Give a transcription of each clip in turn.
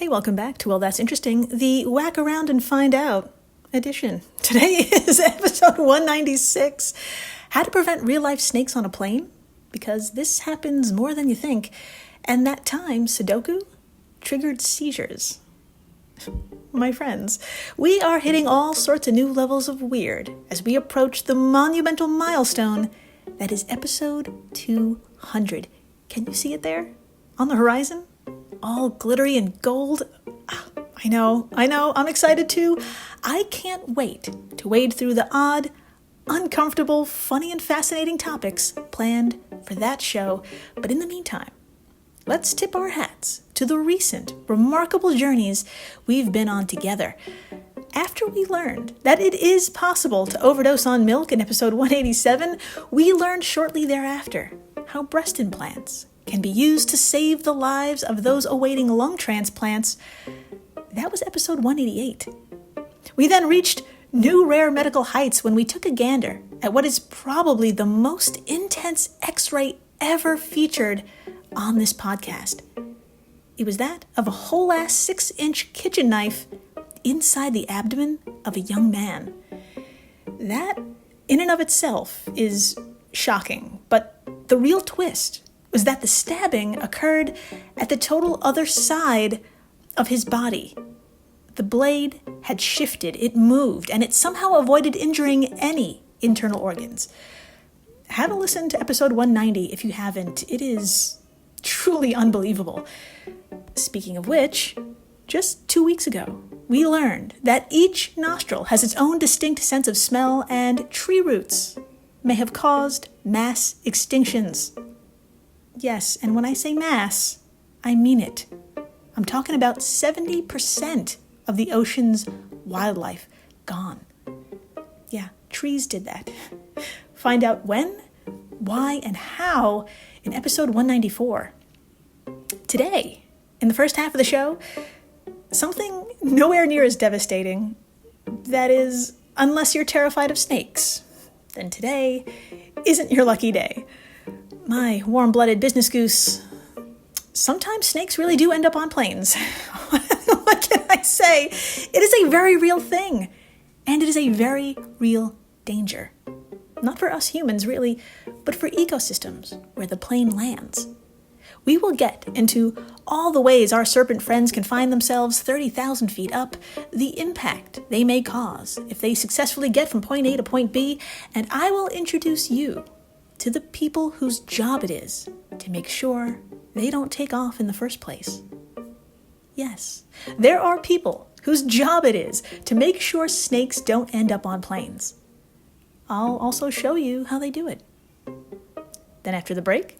Hey, welcome back to Well, That's Interesting, the Whack Around and Find Out edition. Today is episode 196, How to Prevent Real-Life Snakes on a Plane, because this happens more than you think, and that time Sudoku triggered seizures. My friends, we are hitting all sorts of new levels of weird as we approach the monumental milestone that is episode 200. Can you see it there? On the horizon? All glittery and gold. I know, I'm excited too. I can't wait to wade through the odd, uncomfortable, funny, and fascinating topics planned for that show. But in the meantime, let's tip our hats to the recent, remarkable journeys we've been on together. After we learned that it is possible to overdose on milk in episode 187, we learned shortly thereafter how breast implants can be used to save the lives of those awaiting lung transplants. That was episode 188. We then reached new rare medical heights when we took a gander at what is probably the most intense X-ray ever featured on this podcast. It was that of a whole-ass 6-inch kitchen knife inside the abdomen of a young man. That, in and of itself, is shocking, but the real twist was that the stabbing occurred at the total other side of his body. The blade had shifted, it moved, and it somehow avoided injuring any internal organs. Have a listen to episode 190 if you haven't. It is truly unbelievable. Speaking of which, just 2 weeks ago, we learned that each nostril has its own distinct sense of smell, and tree roots may have caused mass extinctions. Yes, and when I say mass, I mean it. I'm talking about 70% of the ocean's wildlife gone. Yeah, trees did that. Find out when, why, and how in episode 194. Today, in the first half of the show, something nowhere near as devastating. That is, unless you're terrified of snakes, then today isn't your lucky day. My warm-blooded business goose, sometimes snakes really do end up on planes. What can I say? It is a very real thing, and it is a very real danger. Not for us humans, really, but for ecosystems where the plane lands. We will get into all the ways our serpent friends can find themselves 30,000 feet up, the impact they may cause if they successfully get from point A to point B, and I will introduce you to the people whose job it is to make sure they don't take off in the first place. Yes, there are people whose job it is to make sure snakes don't end up on planes. I'll also show you how they do it. Then after the break,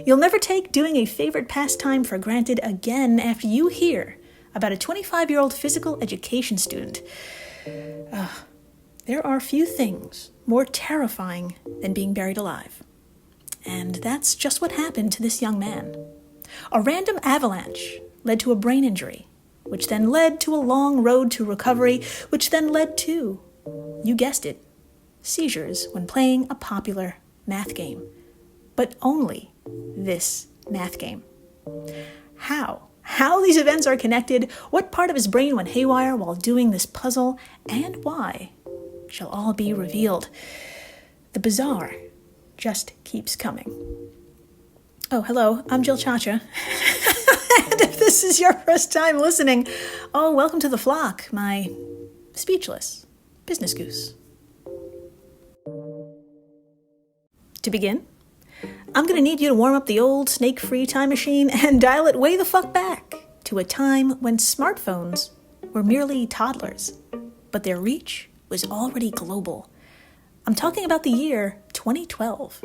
you'll never take doing a favorite pastime for granted again after you hear about a 25-year-old physical education student. There are few things more terrifying than being buried alive. And that's just what happened to this young man. A random avalanche led to a brain injury, which then led to a long road to recovery, which then led to, you guessed it, seizures when playing a popular math game. But only this math game. How these events are connected, what part of his brain went haywire while doing this puzzle, and why, shall all be revealed. The bizarre just keeps coming. Oh, hello, I'm Jill Chacha. And if this is your first time listening, welcome to the flock, my speechless business goose. To begin, I'm going to need you to warm up the old snake-free time machine and dial it way the fuck back to a time when smartphones were merely toddlers, but their reach was already global. I'm talking about the year 2012.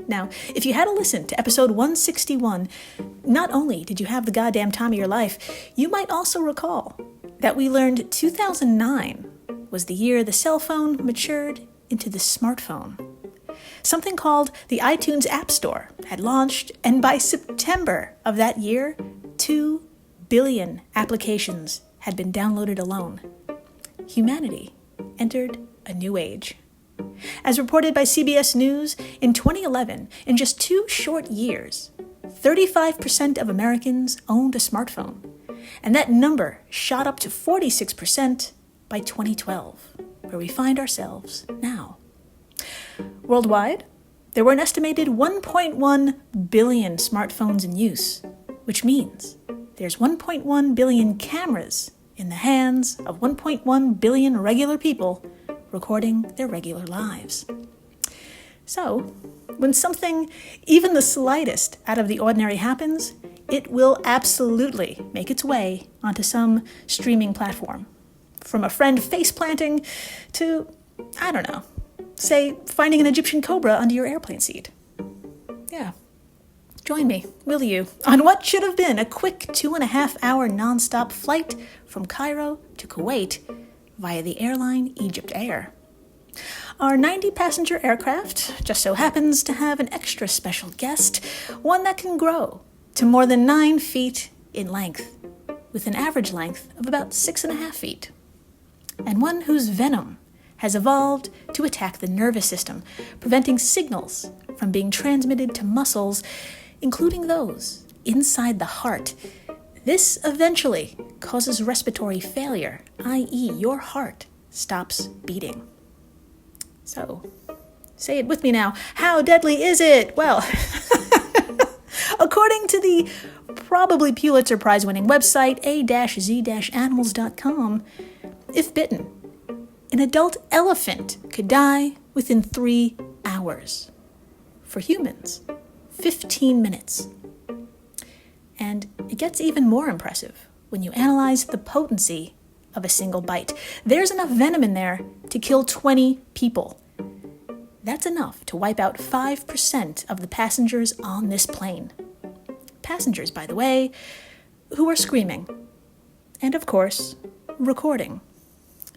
Now, if you had to listen to episode 161, not only did you have the goddamn time of your life, you might also recall that we learned 2009 was the year the cell phone matured into the smartphone. Something called the iTunes App Store had launched, and by September of that year, 2 billion applications had been downloaded alone. Humanity entered a new age. As reported by CBS News, in 2011, in just 2 short years, 35% of Americans owned a smartphone, and that number shot up to 46% by 2012, where we find ourselves now. Worldwide, there were an estimated 1.1 billion smartphones in use, which means there's 1.1 billion cameras in the hands of 1.1 billion regular people recording their regular lives. So, when something, even the slightest, out of the ordinary happens, it will absolutely make its way onto some streaming platform. From a friend face-planting to, I don't know, say finding an Egyptian Cobra under your airplane seat. Yeah. Join me, will you, on what should have been a quick 2.5-hour nonstop flight from Cairo to Kuwait via the airline Egypt Air. Our 90-passenger aircraft just so happens to have an extra special guest, one that can grow to more than 9 feet in length, with an average length of about 6.5 feet, and one whose venom has evolved to attack the nervous system, preventing signals from being transmitted to muscles, including those inside the heart. This eventually causes respiratory failure, i.e., your heart stops beating. So, say it with me now. How deadly is it? Well, according to the probably Pulitzer Prize-winning website a-z-animals.com, if bitten, an adult elephant could die within 3 hours. For humans, 15 minutes. And it gets even more impressive when you analyze the potency of a single bite. There's enough venom in there to kill 20 people. That's enough to wipe out 5% of the passengers on this plane. Passengers, by the way, who are screaming. And of course, recording.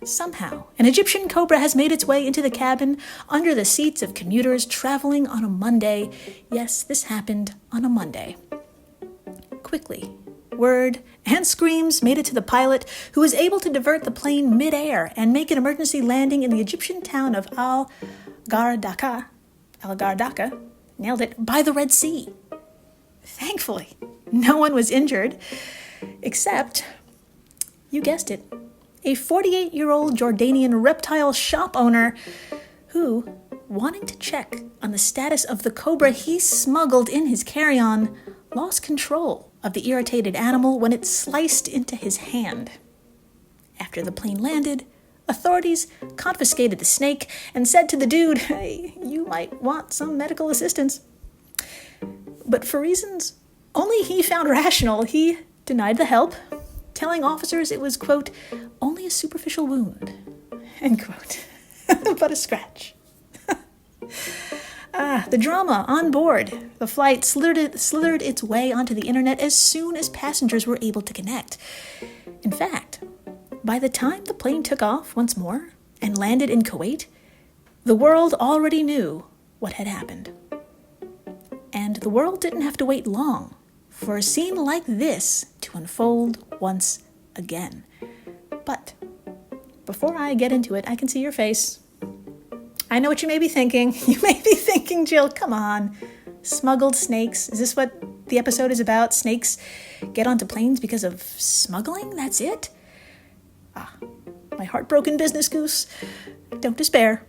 Somehow, an Egyptian Cobra has made its way into the cabin under the seats of commuters traveling on a Monday. Yes, this happened on a Monday. Quickly, word and screams made it to the pilot, who was able to divert the plane mid-air and make an emergency landing in the Egyptian town of Al-Gardaka, nailed it, by the Red Sea. Thankfully, no one was injured, except, you guessed it, a 48-year-old Jordanian reptile shop owner who, wanting to check on the status of the cobra he smuggled in his carry-on, lost control of the irritated animal when it sliced into his hand. After the plane landed, authorities confiscated the snake and said to the dude, "Hey, you might want some medical assistance." But for reasons only he found rational, he denied the help, telling officers it was, quote, "only a superficial wound," end quote, but a scratch. The drama on board the flight slithered its way onto the internet as soon as passengers were able to connect. In fact, by the time the plane took off once more and landed in Kuwait, the world already knew what had happened. And the world didn't have to wait long for a scene like this to unfold once again. But before I get into it, I can see your face. I know what you may be thinking. You may be thinking, Jill, come on. Smuggled snakes. Is this what the episode is about? Snakes get onto planes because of smuggling? That's it? My heartbroken business goose. Don't despair.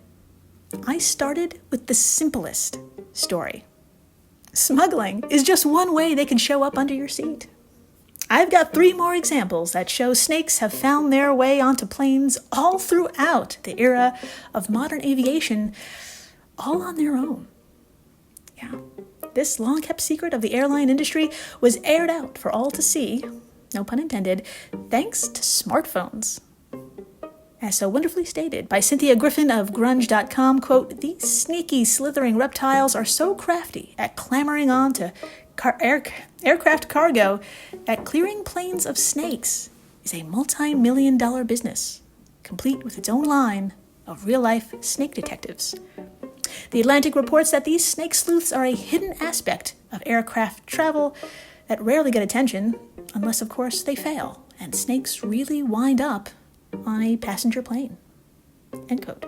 I started with the simplest story. Smuggling is just one way they can show up under your seat. I've got 3 more examples that show snakes have found their way onto planes all throughout the era of modern aviation, all on their own. Yeah, this long-kept secret of the airline industry was aired out for all to see, no pun intended, thanks to smartphones. As so wonderfully stated by Cynthia Griffin of grunge.com, quote, "These sneaky, slithering reptiles are so crafty at clamoring on to aircraft cargo that clearing planes of snakes is a multi-million-dollar business, complete with its own line of real-life snake detectives." The Atlantic reports that these snake sleuths are a hidden aspect of aircraft travel that rarely get attention, unless, of course, they fail, and snakes really wind up on a passenger plane. End quote.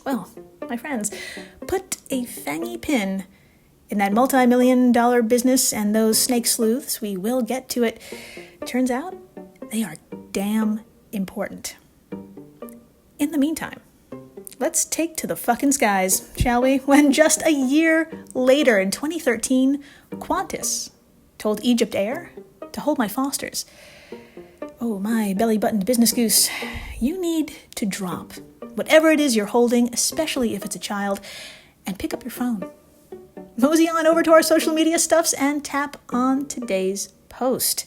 Well, my friends, put a fangy pin In that multi-million-dollar business and those snake sleuths, we will get to it. Turns out, they are damn important. In the meantime, let's take to the fucking skies, shall we? When just a year later, in 2013, Qantas told Egypt Air to hold my Fosters. Oh, my belly-buttoned business goose, you need to drop whatever it is you're holding, especially if it's a child, and pick up your phone. Mosey on over to our social media stuffs and tap on today's post.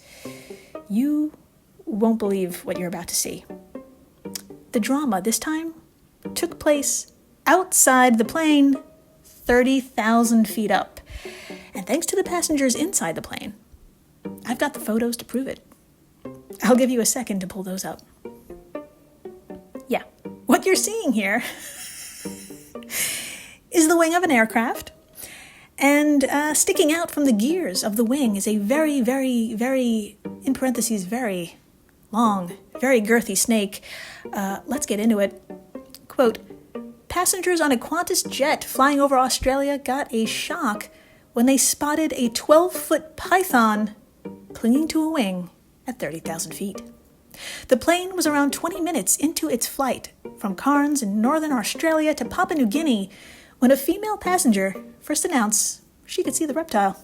You won't believe what you're about to see. The drama this time took place outside the plane, 30,000 feet up. And thanks to the passengers inside the plane, I've got the photos to prove it. I'll give you a second to pull those up. Yeah, what you're seeing here is the wing of an aircraft, and sticking out from the gears of the wing is a very, very, very, in parentheses, very long, very girthy snake. Let's get into it. Quote, passengers on a Qantas jet flying over Australia got a shock when they spotted a 12-foot python clinging to a wing at 30,000 feet. The plane was around 20 minutes into its flight from Cairns in northern Australia to Papua New Guinea when a female passenger first announced she could see the reptile.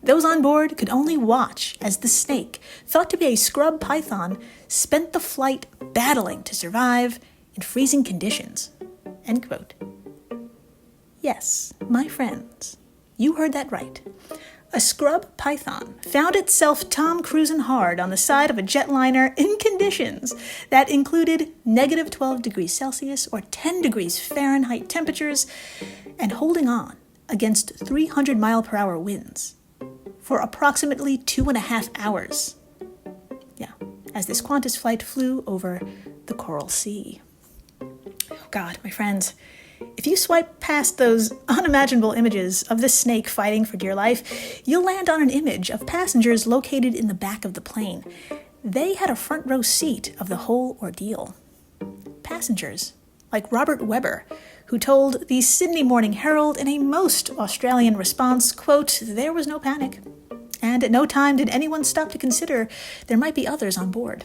Those on board could only watch as the snake, thought to be a scrub python, spent the flight battling to survive in freezing conditions. End quote. Yes, my friends, you heard that right. A scrub python found itself Tom Cruising hard on the side of a jetliner in conditions that included negative 12 degrees Celsius or 10 degrees Fahrenheit temperatures and holding on against 300 mile per hour winds for approximately 2.5 hours. Yeah, as this Qantas flight flew over the Coral Sea. Oh God, my friends, if you swipe past those unimaginable images of this snake fighting for dear life, you'll land on an image of passengers located in the back of the plane. They had a front row seat of the whole ordeal. Passengers like Robert Webber, who told the Sydney Morning Herald in a most Australian response, quote, there was no panic, and at no time did anyone stop to consider there might be others on board,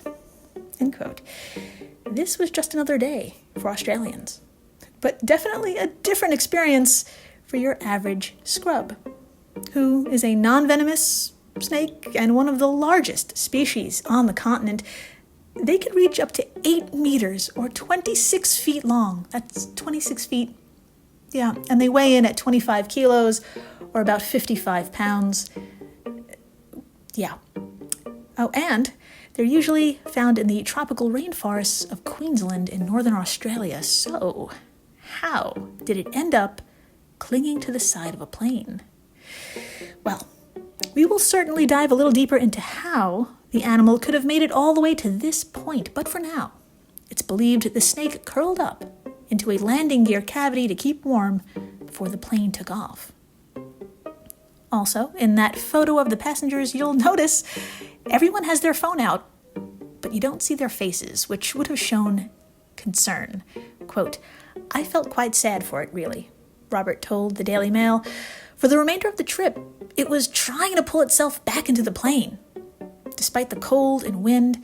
end quote. This was just another day for Australians, but definitely a different experience for your average scrub, who is a non-venomous snake and one of the largest species on the continent. They could reach up to 8 meters or 26 feet long. That's 26 feet. Yeah, and they weigh in at 25 kilos or about 55 pounds. Yeah. Oh, and they're usually found in the tropical rainforests of Queensland in northern Australia. So, how did it end up clinging to the side of a plane? Well, we will certainly dive a little deeper into how the animal could have made it all the way to this point, but for now, it's believed the snake curled up into a landing gear cavity to keep warm before the plane took off. Also, in that photo of the passengers, you'll notice everyone has their phone out, but you don't see their faces, which would have shown concern. Quote, I felt quite sad for it, really, Robert told the Daily Mail. For the remainder of the trip, it was trying to pull itself back into the plane. Despite the cold and wind,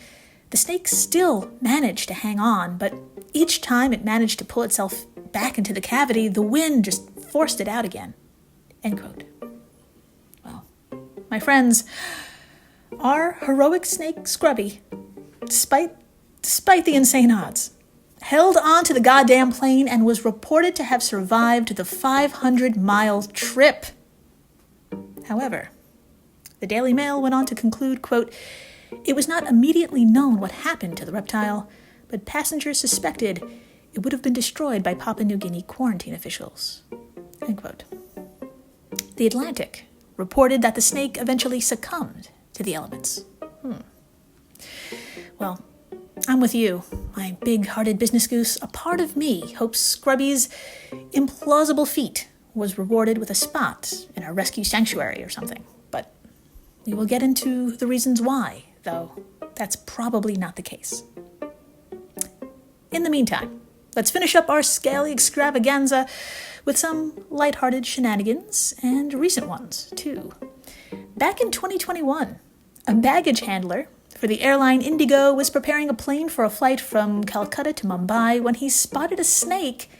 the snake still managed to hang on, but each time it managed to pull itself back into the cavity, the wind just forced it out again. End quote. Well, my friends, our heroic snake Scrubby, despite the insane odds, held on to the goddamn plane and was reported to have survived the 500-mile trip. However, the Daily Mail went on to conclude, quote, it was not immediately known what happened to the reptile, but passengers suspected it would have been destroyed by Papua New Guinea quarantine officials, end quote. The Atlantic reported that the snake eventually succumbed to the elements. Well, I'm with you, my big-hearted business goose. A part of me hopes Scrubby's implausible feat was rewarded with a spot in a rescue sanctuary or something. But we will get into the reasons why, though that's probably not the case. In the meantime, let's finish up our scaly extravaganza with some lighthearted shenanigans, and recent ones, too. Back in 2021, a baggage handler for the airline Indigo was preparing a plane for a flight from Calcutta to Mumbai when he spotted a snake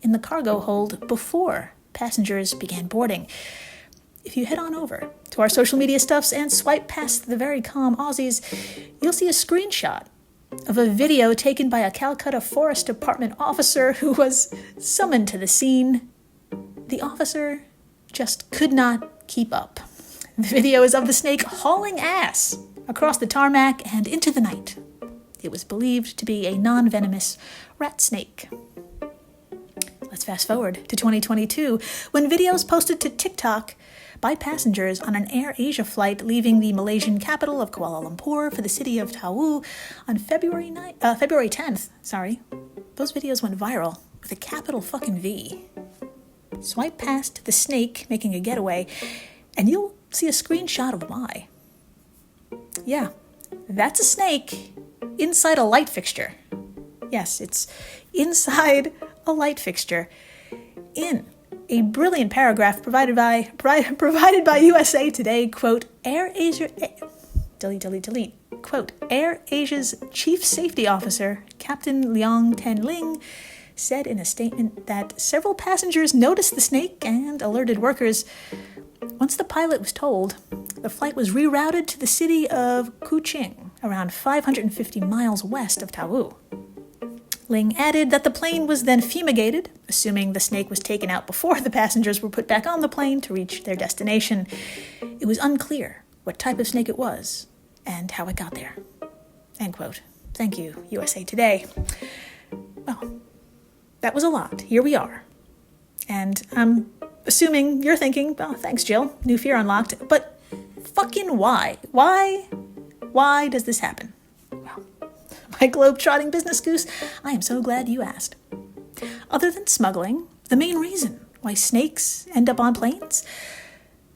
in the cargo hold before passengers began boarding. If you head on over to our social media stuffs and swipe past the very calm Aussies, you'll see a screenshot of a video taken by a Calcutta Forest Department officer who was summoned to the scene. The officer just could not keep up. The video is of the snake hauling ass across the tarmac and into the night. It was believed to be a non-venomous rat snake. Let's fast forward to 2022, when videos posted to TikTok by passengers on an Air Asia flight leaving the Malaysian capital of Kuala Lumpur for the city of Tawau on February 10th. Those videos went viral with a capital fucking V. Swipe past the snake making a getaway, and you'll see a screenshot of why. Yeah, that's a snake inside a light fixture. Yes, it's inside a light fixture in a brilliant paragraph provided by USA Today. Quote, Quote, Air Asia's chief safety officer, Captain Leong Ten Ling, said in a statement that several passengers noticed the snake and alerted workers. Once the pilot was told, the flight was rerouted to the city of Kuching, around 550 miles west of Tawau. Ling added that the plane was then fumigated, assuming the snake was taken out before the passengers were put back on the plane to reach their destination. It was unclear what type of snake it was and how it got there. End quote. Thank you, USA Today. Well, that was a lot. Here we are. And I'm assuming you're thinking, oh, thanks, Jill. New fear unlocked. But fucking why? Why does this happen? Well, my globe-trotting business goose, I am so glad you asked. Other than smuggling, the main reason why snakes end up on planes?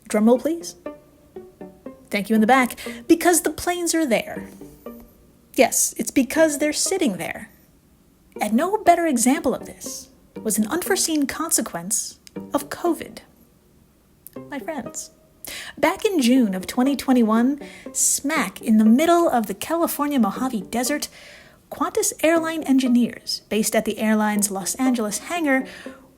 Drumroll, please. Thank you in the back. Because the planes are there. Yes, it's because they're sitting there. And no better example of this was an unforeseen consequence of COVID. My friends, back in June of 2021, smack in the middle of the California Mojave Desert, Qantas airline engineers based at the airline's Los Angeles hangar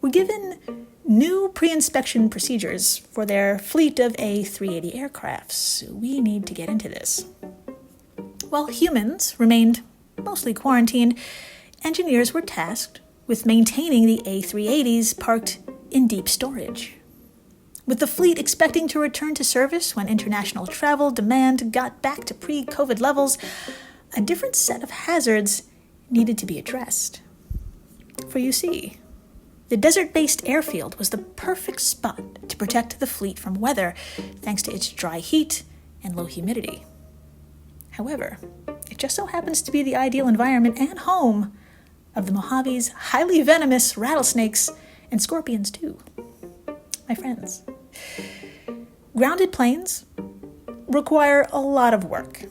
were given new pre-inspection procedures for their fleet of A380 aircrafts. We need to get into this. While humans remained mostly quarantined, engineers were tasked with maintaining the A380s parked in deep storage. With the fleet expecting to return to service when international travel demand got back to pre-COVID levels, a different set of hazards needed to be addressed. For you see, the desert-based airfield was the perfect spot to protect the fleet from weather, thanks to its dry heat and low humidity. However, it just so happens to be the ideal environment and home of the Mojave's highly venomous rattlesnakes and scorpions too. My friends, grounded planes require a lot of work.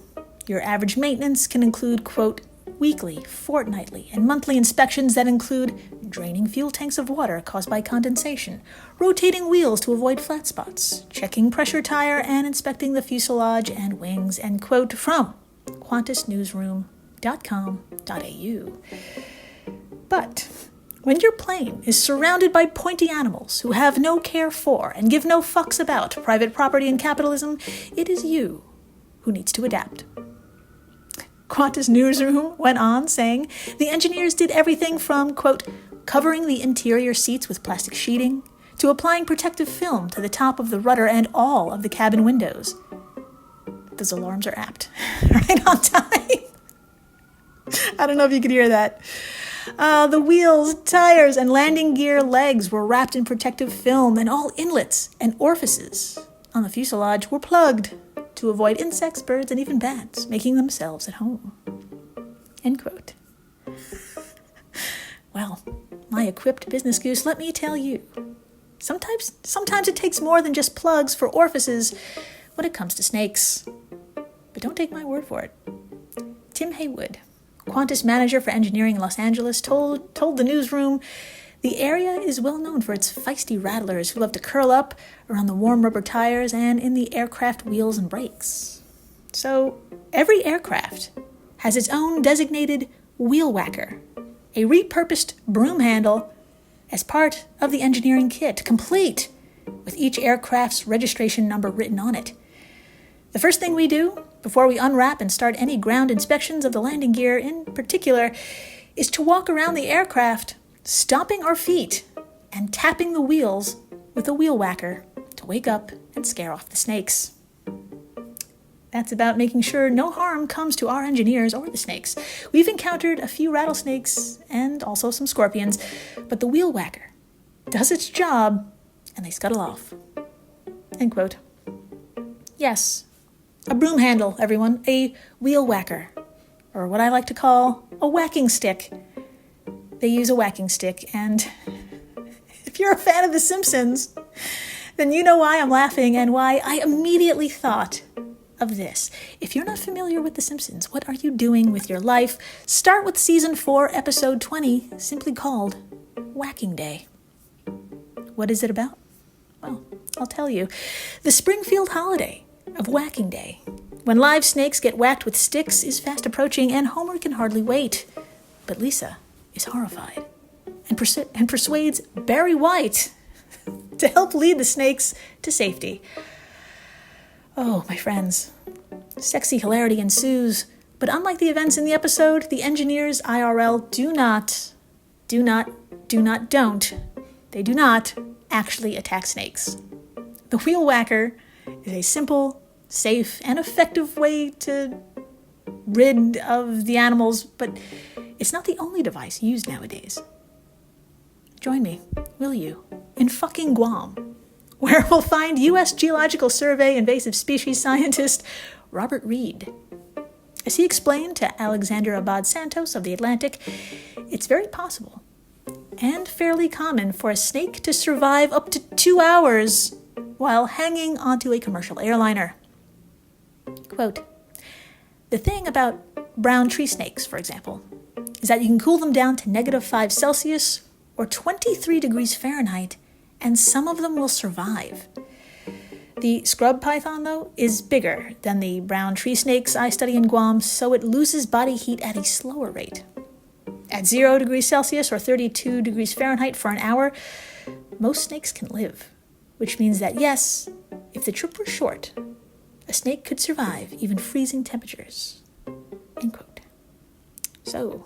Your average maintenance can include, quote, weekly, fortnightly, and monthly inspections that include draining fuel tanks of water caused by condensation, rotating wheels to avoid flat spots, checking pressure tire, and inspecting the fuselage and wings, end quote, from qantasnewsroom.com.au. But when your plane is surrounded by pointy animals who have no care for and give no fucks about private property and capitalism, it is you who needs to adapt. Qantas Newsroom went on saying the engineers did everything from, quote, covering the interior seats with plastic sheeting to applying protective film to the top of the rudder and all of the cabin windows. Those alarms are apt. Right on time. I don't know if you could hear that. The wheels, tires, and landing gear legs were wrapped in protective film, and all inlets and orifices on the fuselage were plugged to avoid insects, birds, and even bats making themselves at home. End quote. Well, my equipped business goose, let me tell you, sometimes it takes more than just plugs for orifices when it comes to snakes. But don't take my word for it. Tim Haywood, Qantas manager for engineering in Los Angeles, told the newsroom, the area is well known for its feisty rattlers who love to curl up around the warm rubber tires and in the aircraft wheels and brakes. So every aircraft has its own designated wheel whacker, a repurposed broom handle as part of the engineering kit, complete with each aircraft's registration number written on it. The first thing we do before we unwrap and start any ground inspections of the landing gear in particular is to walk around the aircraft, stomping our feet and tapping the wheels with a wheel whacker to wake up and scare off the snakes. That's about making sure no harm comes to our engineers or the snakes. We've encountered a few rattlesnakes and also some scorpions, but the wheel whacker does its job and they scuttle off. End quote. Yes, a broom handle, everyone, a wheel whacker, or what I like to call a whacking stick. They use a whacking stick, and if you're a fan of The Simpsons, then you know why I'm laughing and why I immediately thought of this. If you're not familiar with The Simpsons, what are you doing with your life? Start with Season 4, Episode 20, simply called Whacking Day. What is it about? Well, I'll tell you. The Springfield holiday of Whacking Day, when live snakes get whacked with sticks, is fast approaching and Homer can hardly wait. But Lisa is horrified and persuades Barry White to help lead the snakes to safety. Oh, my friends, sexy hilarity ensues, but unlike the events in the episode, the engineers IRL do not actually attack snakes. The wheel whacker is a simple, safe, and effective way to rid of the animals, but it's not the only device used nowadays. Join me, will you, in fucking Guam, where we'll find U.S. Geological Survey invasive species scientist Robert Reed. As he explained to Alexander Abad Santos of The Atlantic, it's very possible and fairly common for a snake to survive up to 2 hours while hanging onto a commercial airliner. Quote, the thing about brown tree snakes, for example, is that you can cool them down to -5 Celsius or 23 degrees Fahrenheit, and some of them will survive. The scrub python, though, is bigger than the brown tree snakes I study in Guam, so it loses body heat at a slower rate. At 0 degrees Celsius or 32 degrees Fahrenheit for an hour, most snakes can live, which means that, yes, if the trip were short, a snake could survive even freezing temperatures. End quote. So,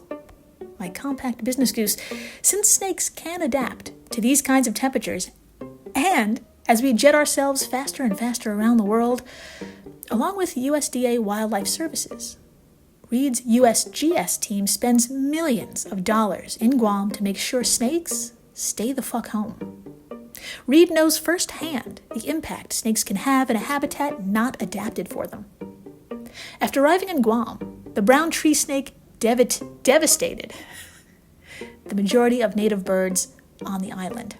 my compact business goose, since snakes can adapt to these kinds of temperatures, and as we jet ourselves faster and faster around the world, along with USDA Wildlife Services, Reed's USGS team spends millions of dollars in Guam to make sure snakes stay the fuck home. Reed knows firsthand the impact snakes can have in a habitat not adapted for them. After arriving in Guam, the brown tree snake devastated the majority of native birds on the island.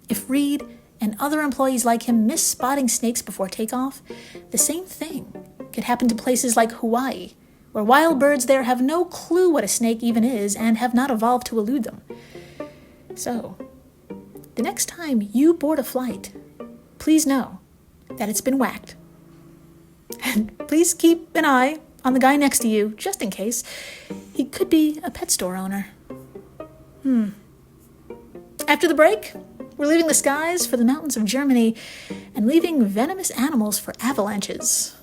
If Reed and other employees like him miss spotting snakes before takeoff, the same thing could happen to places like Hawaii, where wild birds there have no clue what a snake even is and have not evolved to elude them. So, the next time you board a flight, please know that it's been whacked. And please keep an eye on the guy next to you, just in case. He could be a pet store owner. After the break, we're leaving the skies for the mountains of Germany and leaving venomous animals for avalanches.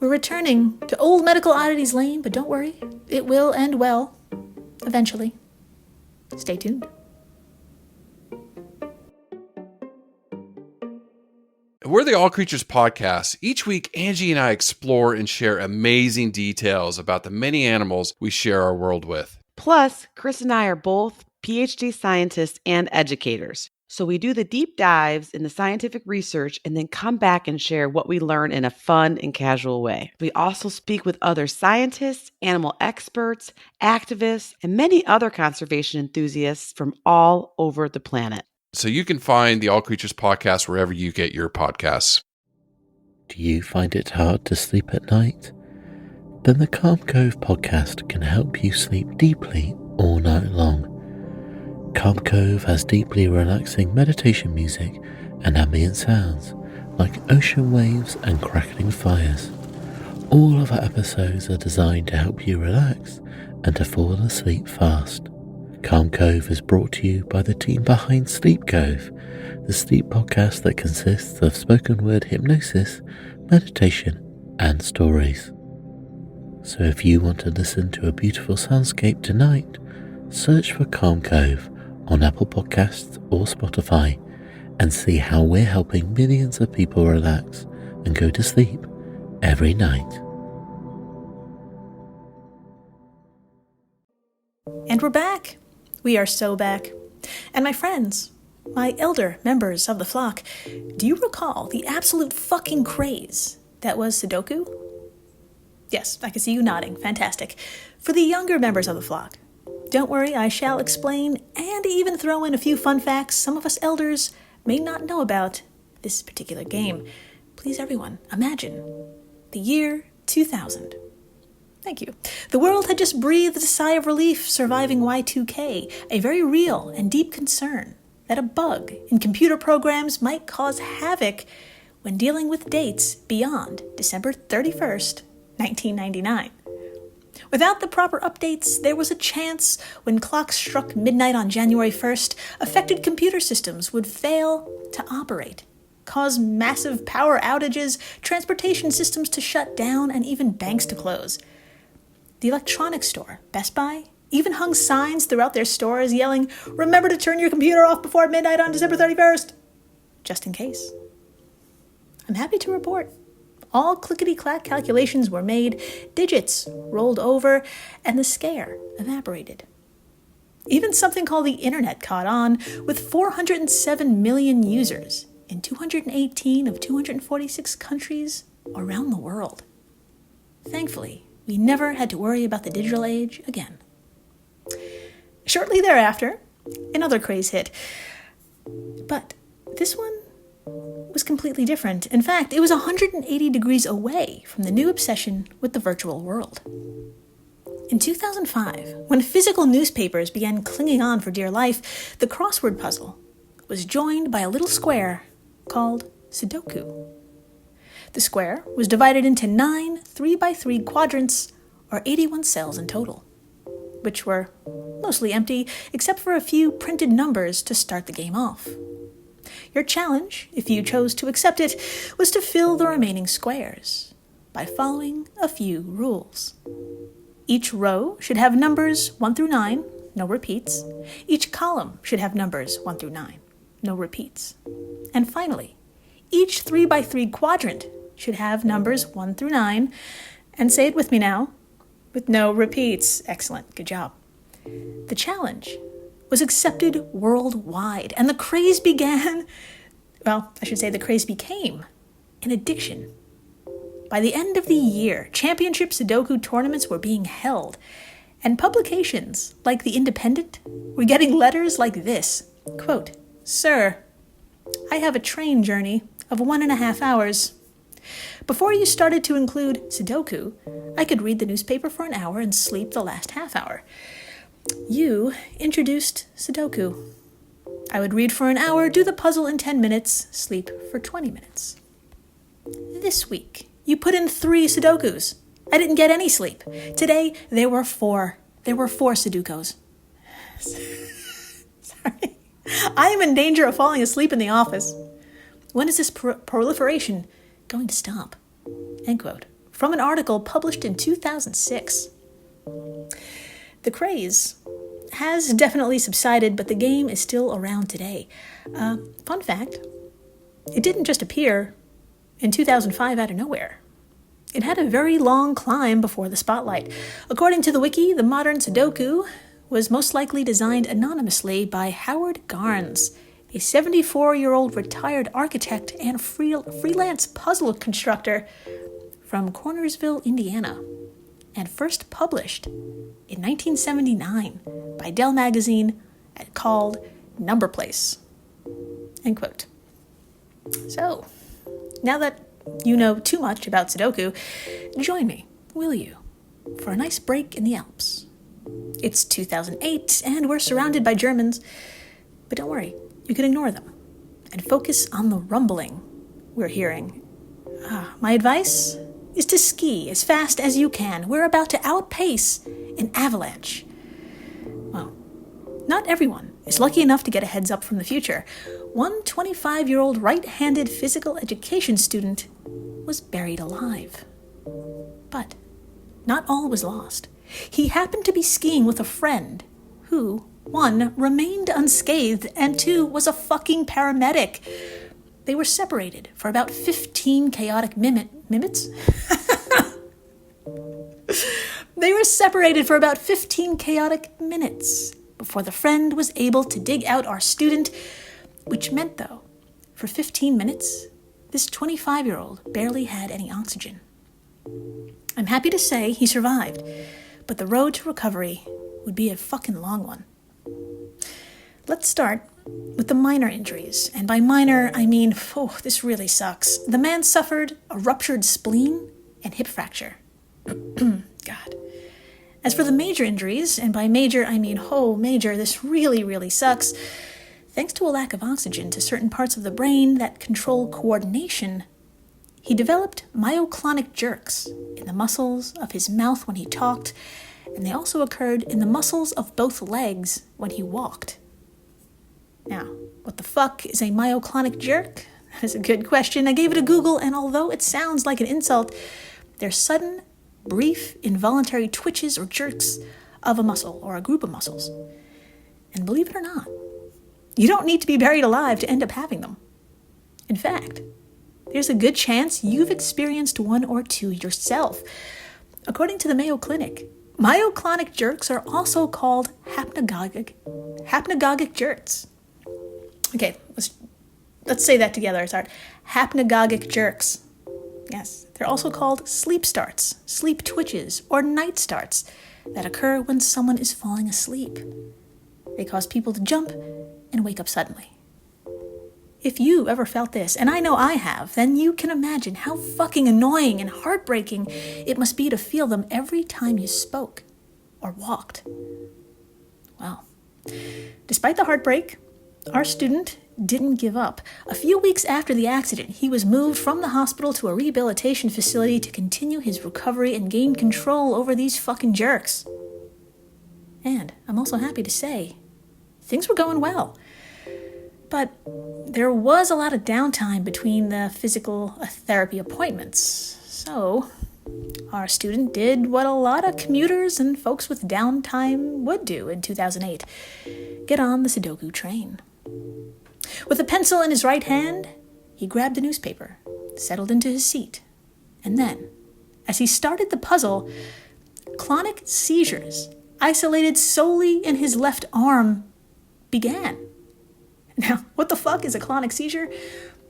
We're returning to Old Medical Oddities Lane, but don't worry, it will end well, eventually. Stay tuned. We're the All Creatures Podcast. Each week, Angie and I explore and share amazing details about the many animals we share our world with. Plus, Chris and I are both PhD scientists and educators. So we do the deep dives in the scientific research and then come back and share what we learn in a fun and casual way. We also speak with other scientists, animal experts, activists, and many other conservation enthusiasts from all over the planet. So you can find the All Creatures Podcast wherever you get your podcasts. Do you find it hard to sleep at night? then the Calm Cove podcast can help you sleep deeply all night long. Calm Cove has deeply relaxing meditation music and ambient sounds like ocean waves and crackling fires. All of our episodes are designed to help you relax and to fall asleep fast. Calm Cove is brought to you by the team behind Sleep Cove, the sleep podcast that consists of spoken word hypnosis, meditation, and stories. So if you want to listen to a beautiful soundscape tonight, search for Calm Cove on Apple Podcasts or Spotify and see how we're helping millions of people relax and go to sleep every night. And we're back. We are so back. And my friends, my elder members of the flock, do you recall the absolute fucking craze that was Sudoku? Yes, I can see you nodding. Fantastic. For the younger members of the flock, don't worry, I shall explain and even throw in a few fun facts some of us elders may not know about this particular game. Please, everyone, imagine the year 2000. Thank you. The world had just breathed a sigh of relief surviving Y2K, a very real and deep concern that a bug in computer programs might cause havoc when dealing with dates beyond December 31st, 1999. Without the proper updates, there was a chance when clocks struck midnight on January 1st, affected computer systems would fail to operate, cause massive power outages, transportation systems to shut down, and even banks to close. The electronics store, Best Buy, even hung signs throughout their stores yelling, "Remember to turn your computer off before midnight on December 31st, just in case. I'm happy to report all clickety-clack calculations were made, digits rolled over, and the scare evaporated. Even something called the internet caught on, with 407 million users in 218 of 246 countries around the world. Thankfully, we never had to worry about the digital age again. Shortly thereafter, another craze hit. But this one was completely different. In fact, it was 180 degrees away from the new obsession with the virtual world. In 2005, when physical newspapers began clinging on for dear life, the crossword puzzle was joined by a little square called Sudoku. The square was divided into 9 3x3 quadrants, or 81 cells in total, which were mostly empty except for a few printed numbers to start the game off. Your challenge, if you chose to accept it, was to fill the remaining squares by following a few rules. Each row should have numbers 1 through 9, no repeats. Each column should have numbers 1 through 9, no repeats. And finally, each 3x3 quadrant should have numbers 1 through 9, and say it with me now, with no repeats. Excellent, good job. The challenge was accepted worldwide, and the craze became an addiction. By the end of the year, championship Sudoku tournaments were being held, and publications like The Independent were getting letters like this, quote, "Sir, I have a train journey of 1.5 hours. Before you started to include Sudoku, I could read the newspaper for an hour and sleep the last half hour. You introduced Sudoku. I would read for an hour, do the puzzle in 10 minutes, sleep for 20 minutes. This week, you put in 3 Sudokus. I didn't get any sleep. Today, there were 4. There were 4 Sudokus." Sorry. "I am in danger of falling asleep in the office. When is this proliferation going to stop?" End quote. From an article published in 2006. The craze has definitely subsided, but the game is still around today. Fun fact, it didn't just appear in 2005 out of nowhere. It had a very long climb before the spotlight. According to the wiki, the modern Sudoku was most likely designed anonymously by Howard Garnes, a 74-year-old retired architect and freelance puzzle constructor from Cornersville, Indiana, and first published in 1979 by Dell Magazine called Number Place. End quote. So, now that you know too much about Sudoku, join me, will you, for a nice break in the Alps. It's 2008, and we're surrounded by Germans. But don't worry, you can ignore them and focus on the rumbling we're hearing. My advice is to ski as fast as you can. We're about to outpace an avalanche. Well, not everyone is lucky enough to get a heads up from the future. One 25-year-old right-handed physical education student was buried alive. But not all was lost. He happened to be skiing with a friend who, 1, remained unscathed, and 2, was a fucking paramedic. They were separated for about 15 chaotic minutes. They were separated for about 15 chaotic minutes before the friend was able to dig out our student, which meant, though, for 15 minutes, this 25-year-old barely had any oxygen. I'm happy to say he survived, but the road to recovery would be a fucking long one. Let's start with the minor injuries, and by minor, I mean, this really sucks. The man suffered a ruptured spleen and hip fracture. God. As for the major injuries, and by major, I mean, major, this really, really sucks. Thanks to a lack of oxygen to certain parts of the brain that control coordination, he developed myoclonic jerks in the muscles of his mouth when he talked, and they also occurred in the muscles of both legs when he walked. Now, what the fuck is a myoclonic jerk? That is a good question. I gave it a Google, and although it sounds like an insult, they're sudden, brief, involuntary twitches or jerks of a muscle or a group of muscles. And believe it or not, you don't need to be buried alive to end up having them. In fact, there's a good chance you've experienced one or two yourself. According to the Mayo Clinic, myoclonic jerks are also called hypnagogic jerks. Okay, let's say that together. Sorry. Hypnagogic jerks. Yes, they're also called sleep starts, sleep twitches, or night starts that occur when someone is falling asleep. They cause people to jump and wake up suddenly. If you ever felt this, and I know I have, then you can imagine how fucking annoying and heartbreaking it must be to feel them every time you spoke or walked. Well, despite the heartbreak, our student didn't give up. A few weeks after the accident, he was moved from the hospital to a rehabilitation facility to continue his recovery and gain control over these fucking jerks. And I'm also happy to say, things were going well. But there was a lot of downtime between the physical therapy appointments. So our student did what a lot of commuters and folks with downtime would do in 2008. Get on the Sudoku train. With a pencil in his right hand, he grabbed a newspaper, settled into his seat, and then, as he started the puzzle, clonic seizures, isolated solely in his left arm, began. Now, what the fuck is a clonic seizure?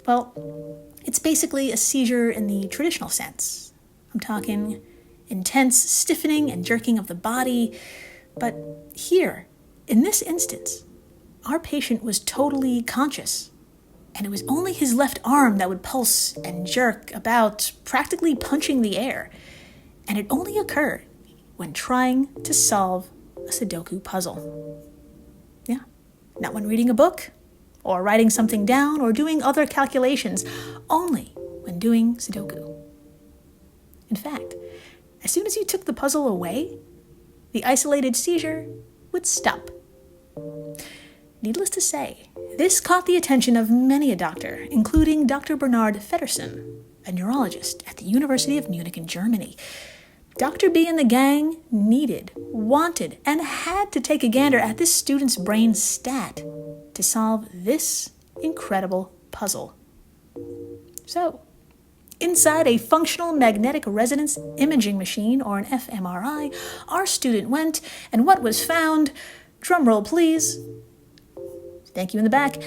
Well, it's basically a seizure in the traditional sense. I'm talking intense stiffening and jerking of the body, but here, in this instance, our patient was totally conscious, and it was only his left arm that would pulse and jerk about, practically punching the air, and it only occurred when trying to solve a Sudoku puzzle. Yeah, not when reading a book, or writing something down, or doing other calculations, only when doing Sudoku. In fact, as soon as you took the puzzle away, the isolated seizure would stop. Needless to say, this caught the attention of many a doctor, including Dr. Bernard Feddersen, a neurologist at the University of Munich in Germany. Dr. B and the gang needed, wanted, and had to take a gander at this student's brain stat to solve this incredible puzzle. So, inside a functional magnetic resonance imaging machine, or an fMRI, our student went, and what was found, drumroll please, thank you in the back,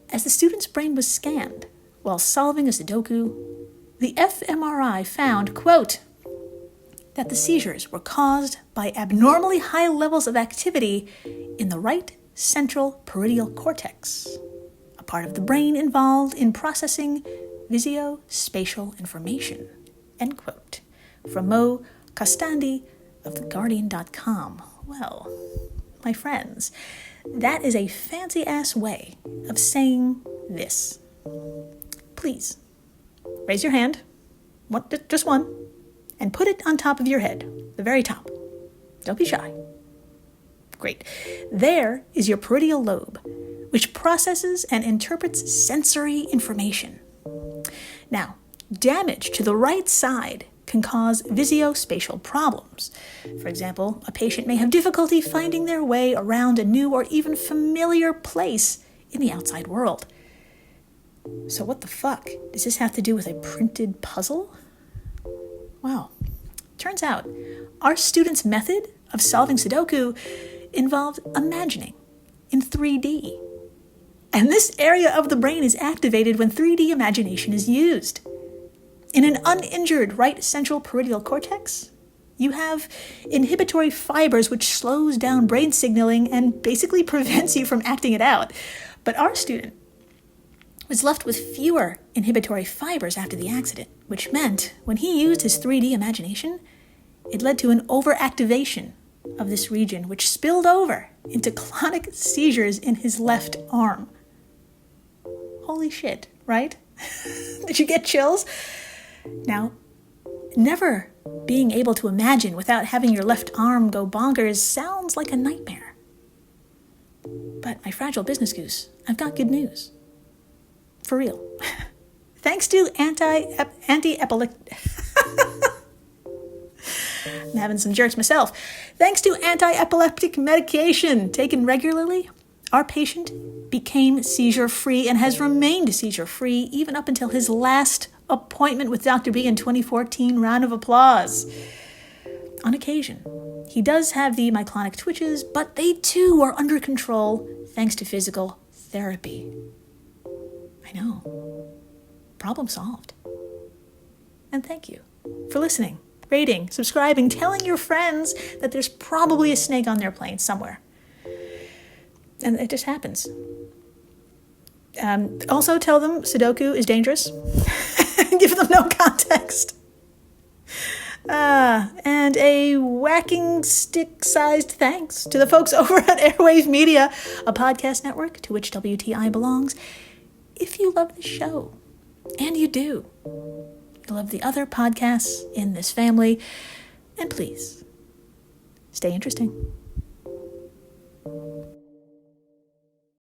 as the student's brain was scanned while solving a Sudoku, the fMRI found, quote, that the seizures were caused by abnormally high levels of activity in the right central parietal cortex, a part of the brain involved in processing visuospatial information, end quote, from Mo Costandi, of theguardian.com. Well, my friends, that is a fancy-ass way of saying this. Please, raise your hand, just one, and put it on top of your head, the very top. Don't be shy. Great. There is your parietal lobe, which processes and interprets sensory information. Now, damage to the right side can cause visuospatial problems. For example, a patient may have difficulty finding their way around a new or even familiar place in the outside world. So what the fuck does this have to do with a printed puzzle? Well, turns out our students' method of solving Sudoku involved imagining in 3D. And this area of the brain is activated when 3D imagination is used. In an uninjured right central parietal cortex, you have inhibitory fibers which slows down brain signaling and basically prevents you from acting it out. But our student was left with fewer inhibitory fibers after the accident, which meant when he used his 3D imagination, it led to an overactivation of this region, which spilled over into clonic seizures in his left arm. Holy shit, right? Did you get chills? Now, never being able to imagine without having your left arm go bonkers sounds like a nightmare. But my fragile business goose, I've got good news. For real. Thanks to anti-epileptic... I'm having some jerks myself. Thanks to anti-epileptic medication taken regularly, our patient became seizure-free and has remained seizure-free even up until his last appointment with Dr. B in 2014. Round of applause. On occasion, he does have the myoclonic twitches, but they too are under control thanks to physical therapy. I know. Problem solved. And thank you for listening, rating, subscribing, telling your friends that there's probably a snake on their plane somewhere. And it just happens. Also tell them Sudoku is dangerous. Give them no context. And a whacking stick-sized thanks to the folks over at Airwave Media, a podcast network to which WTI belongs. If you love the show, and you do, you love the other podcasts in this family, and please, stay interesting.